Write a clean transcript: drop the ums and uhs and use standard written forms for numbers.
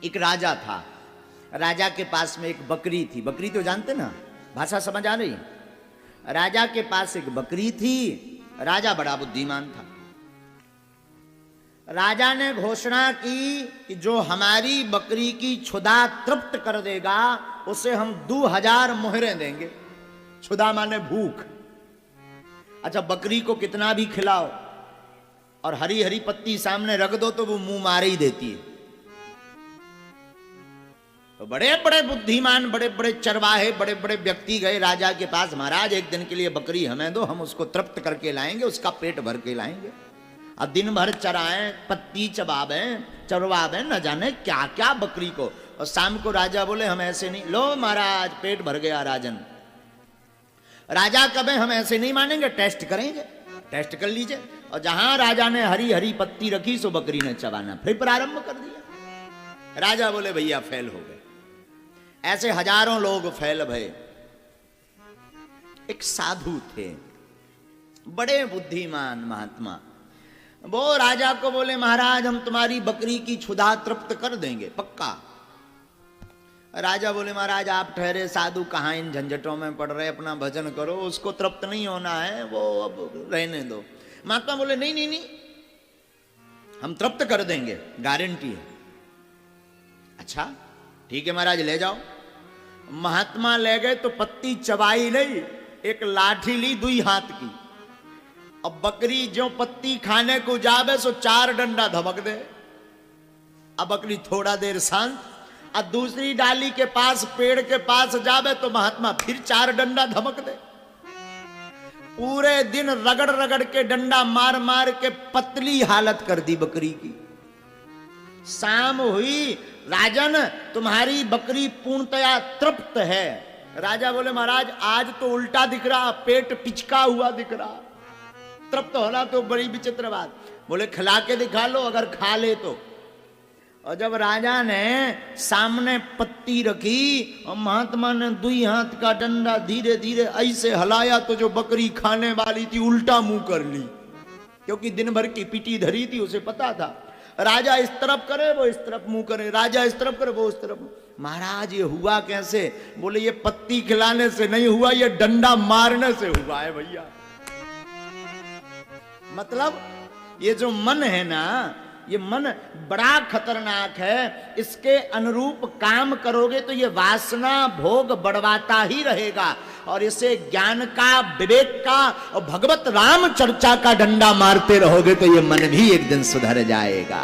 एक राजा था, राजा के पास में एक बकरी थी। बकरी तो जानते ना, भाषा समझ आ रही? राजा के पास एक बकरी थी। राजा बड़ा बुद्धिमान था। राजा ने घोषणा की कि जो हमारी बकरी की क्षुधा तृप्त कर देगा उसे हम 2000 मोहरें देंगे। क्षुधा माने भूख। अच्छा, बकरी को कितना भी खिलाओ और हरी हरी पत्ती सामने रख दो तो वो मुंह मारे ही देती है। तो बड़े बड़े बुद्धिमान, बड़े बड़े चरवाहे, बड़े बड़े व्यक्ति गए राजा के पास, महाराज एक दिन के लिए बकरी हमें दो, हम उसको तृप्त करके लाएंगे, उसका पेट भर के लाएंगे। अब दिन भर चराएं, पत्ती चरवावें, न जाने क्या क्या बकरी को। और शाम को राजा बोले हम ऐसे नहीं। लो महाराज, पेट भर गया राजन। राजा कहे हम ऐसे नहीं मानेंगे, टेस्ट करेंगे, टेस्ट कर लीजिए। और जहां राजा ने हरी हरी पत्ती रखी सो बकरी ने चबाना फिर प्रारंभ कर दिया। राजा बोले भैया फेल हो गए। ऐसे हजारों लोग फेल भये। एक साधु थे, बड़े बुद्धिमान महात्मा। वो राजा को बोले महाराज हम तुम्हारी बकरी की क्षुधा तृप्त कर देंगे, पक्का। राजा बोले महाराज आप ठहरे, साधु कहां इन झंझटों में पड़ रहे, अपना भजन करो, उसको तृप्त नहीं होना है, वो अब रहने दो। महात्मा बोले नहीं नहीं नहीं, हम तृप्त कर देंगे, गारंटी है। अच्छा ठीक है महाराज, ले जाओ। महात्मा ले गए तो पत्ती चबाई नहीं, एक लाठी ली 2 हाथ की। अब बकरी जो पत्ती खाने को जावे सो 4 डंडा धमक दे। अब बकरी थोड़ा देर शांत, और दूसरी डाली के पास, पेड़ के पास जावे तो महात्मा फिर 4 डंडा धमक दे। पूरे दिन रगड़ रगड़ के, डंडा मार मार के पतली हालत कर दी बकरी की। शाम हुई, राजन तुम्हारी बकरी पूर्णतया तृप्त है। राजा बोले महाराज आज तो उल्टा दिख रहा, पेट पिचका हुआ दिख रहा, तृप्त होना तो बड़ी विचित्र बात। बोले खिला के दिखा लो, अगर खा ले तो। और जब राजा ने सामने पत्ती रखी और महात्मा ने 2 हाथ का डंडा धीरे धीरे ऐसे हलाया तो जो बकरी खाने वाली थी उल्टा मुंह कर ली, क्योंकि दिन भर की पिटी धरी थी, उसे पता था राजा इस तरफ करे वो इस तरफ मुंह करे, राजा इस तरफ करे वो उस तरफ। महाराज ये हुआ कैसे? बोले ये पत्ती खिलाने से नहीं हुआ, ये डंडा मारने से हुआ है भैया। मतलब ये जो मन है ना, ये मन बड़ा खतरनाक है। इसके अनुरूप काम करोगे तो ये वासना भोग बढ़वाता ही रहेगा, और इसे ज्ञान का, विवेक का और भगवत राम चर्चा का डंडा मारते रहोगे तो ये मन भी एक दिन सुधर जाएगा।